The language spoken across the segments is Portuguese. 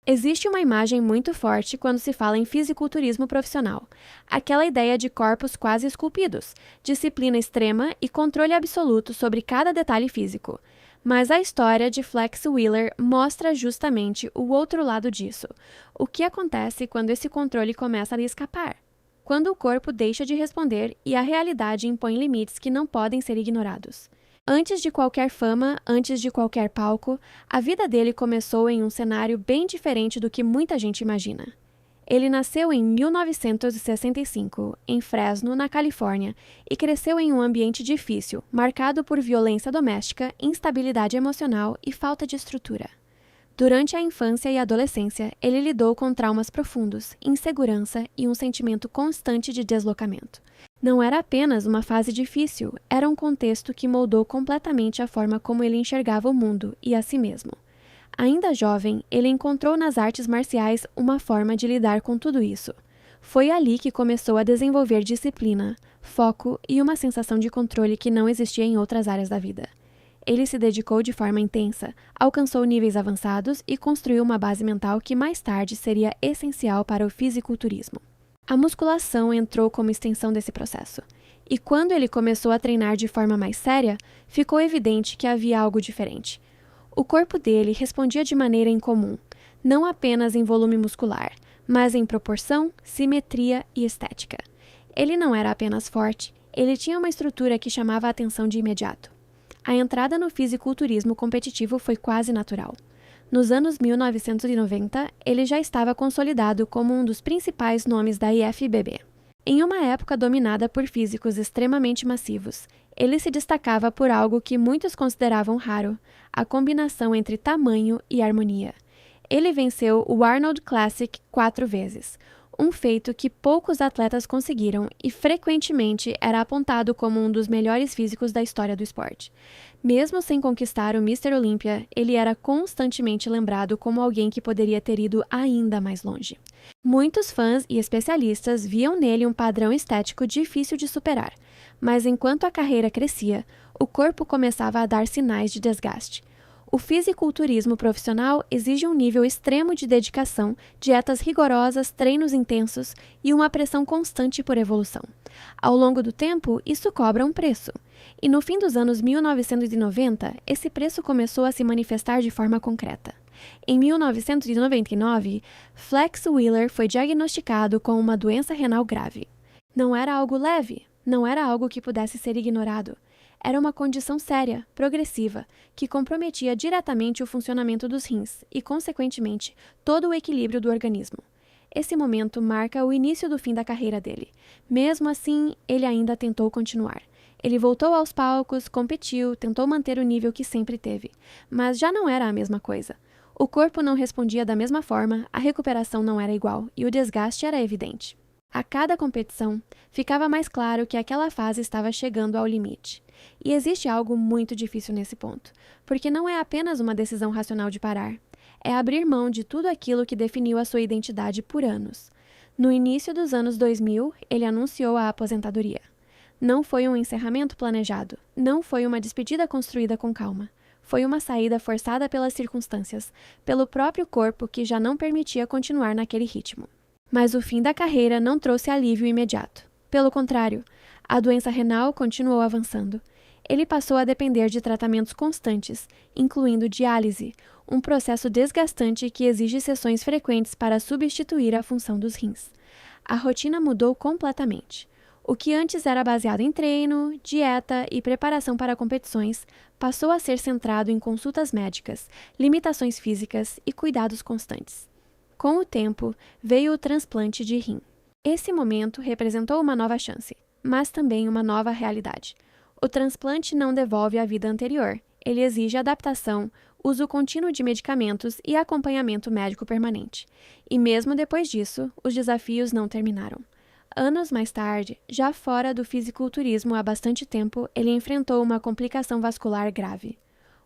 Existe uma imagem muito forte quando se fala em fisiculturismo profissional. Aquela ideia de corpos quase esculpidos, disciplina extrema e controle absoluto sobre cada detalhe físico. Mas a história de Flex Wheeler mostra justamente o outro lado disso. O que acontece quando esse controle começa a lhe escapar? Quando o corpo deixa de responder e a realidade impõe limites que não podem ser ignorados. Antes de qualquer fama, antes de qualquer palco, a vida dele começou em um cenário bem diferente do que muita gente imagina. Ele nasceu em 1965, em Fresno, na Califórnia, e cresceu em um ambiente difícil, marcado por violência doméstica, instabilidade emocional e falta de estrutura. Durante a infância e adolescência, ele lidou com traumas profundos, insegurança e um sentimento constante de deslocamento. Não era apenas uma fase difícil, era um contexto que moldou completamente a forma como ele enxergava o mundo e a si mesmo. Ainda jovem, ele encontrou nas artes marciais uma forma de lidar com tudo isso. Foi ali que começou a desenvolver disciplina, foco e uma sensação de controle que não existia em outras áreas da vida. Ele se dedicou de forma intensa, alcançou níveis avançados e construiu uma base mental que mais tarde seria essencial para o fisiculturismo. A musculação entrou como extensão desse processo. E quando ele começou a treinar de forma mais séria, ficou evidente que havia algo diferente. O corpo dele respondia de maneira incomum, não apenas em volume muscular, mas em proporção, simetria e estética. Ele não era apenas forte, ele tinha uma estrutura que chamava a atenção de imediato. A entrada no fisiculturismo competitivo foi quase natural. Nos anos 1990, ele já estava consolidado como um dos principais nomes da IFBB. Em uma época dominada por físicos extremamente massivos, ele se destacava por algo que muitos consideravam raro: a combinação entre tamanho e harmonia. Ele venceu o Arnold Classic 4 vezes, um feito que poucos atletas conseguiram e frequentemente era apontado como um dos melhores físicos da história do esporte. Mesmo sem conquistar o Mr. Olympia, ele era constantemente lembrado como alguém que poderia ter ido ainda mais longe. Muitos fãs e especialistas viam nele um padrão estético difícil de superar, mas enquanto a carreira crescia, o corpo começava a dar sinais de desgaste. O fisiculturismo profissional exige um nível extremo de dedicação, dietas rigorosas, treinos intensos e uma pressão constante por evolução. Ao longo do tempo, isso cobra um preço. E no fim dos anos 1990, esse preço começou a se manifestar de forma concreta. Em 1999, Flex Wheeler foi diagnosticado com uma doença renal grave. Não era algo leve, não era algo que pudesse ser ignorado. Era uma condição séria, progressiva, que comprometia diretamente o funcionamento dos rins e, consequentemente, todo o equilíbrio do organismo. Esse momento marca o início do fim da carreira dele. Mesmo assim, ele ainda tentou continuar. Ele voltou aos palcos, competiu, tentou manter o nível que sempre teve. Mas já não era a mesma coisa. O corpo não respondia da mesma forma, a recuperação não era igual e o desgaste era evidente. A cada competição, ficava mais claro que aquela fase estava chegando ao limite. E existe algo muito difícil nesse ponto, porque não é apenas uma decisão racional de parar. É abrir mão de tudo aquilo que definiu a sua identidade por anos. No início dos anos 2000, ele anunciou a aposentadoria. Não foi um encerramento planejado, não foi uma despedida construída com calma. Foi uma saída forçada pelas circunstâncias, pelo próprio corpo que já não permitia continuar naquele ritmo. Mas o fim da carreira não trouxe alívio imediato. Pelo contrário, a doença renal continuou avançando. Ele passou a depender de tratamentos constantes, incluindo diálise, um processo desgastante que exige sessões frequentes para substituir a função dos rins. A rotina mudou completamente. O que antes era baseado em treino, dieta e preparação para competições, passou a ser centrado em consultas médicas, limitações físicas e cuidados constantes. Com o tempo, veio o transplante de rim. Esse momento representou uma nova chance, mas também uma nova realidade. O transplante não devolve a vida anterior, ele exige adaptação, uso contínuo de medicamentos e acompanhamento médico permanente. E mesmo depois disso, os desafios não terminaram. Anos mais tarde, já fora do fisiculturismo há bastante tempo, ele enfrentou uma complicação vascular grave.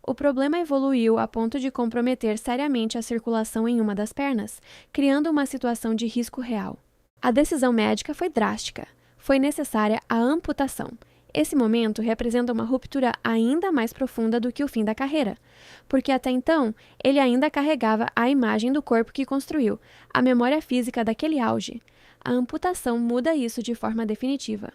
O problema evoluiu a ponto de comprometer seriamente a circulação em uma das pernas, criando uma situação de risco real. A decisão médica foi drástica. Foi necessária a amputação, Esse momento representa uma ruptura ainda mais profunda do que o fim da carreira, porque até então ele ainda carregava a imagem do corpo que construiu, a memória física daquele auge. A amputação muda isso de forma definitiva.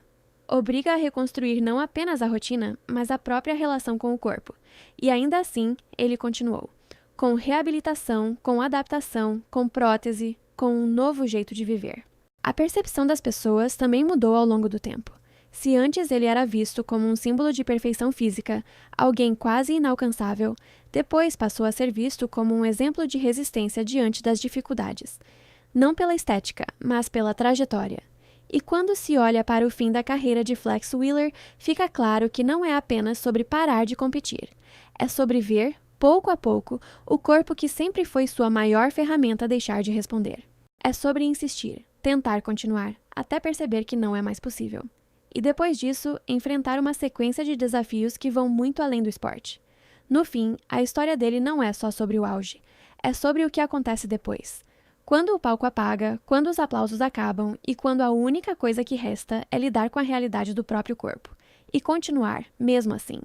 Obriga a reconstruir não apenas a rotina, mas a própria relação com o corpo. E ainda assim, ele continuou. Com reabilitação, com adaptação, com prótese, com um novo jeito de viver. A percepção das pessoas também mudou ao longo do tempo. Se antes ele era visto como um símbolo de perfeição física, alguém quase inalcançável, depois passou a ser visto como um exemplo de resistência diante das dificuldades. Não pela estética, mas pela trajetória. E quando se olha para o fim da carreira de Flex Wheeler, fica claro que não é apenas sobre parar de competir. É sobre ver, pouco a pouco, o corpo que sempre foi sua maior ferramenta deixar de responder. É sobre insistir, tentar continuar, até perceber que não é mais possível. E depois disso, enfrentar uma sequência de desafios que vão muito além do esporte. No fim, a história dele não é só sobre o auge, é sobre o que acontece depois. Quando o palco apaga, quando os aplausos acabam e quando a única coisa que resta é lidar com a realidade do próprio corpo. E continuar, mesmo assim.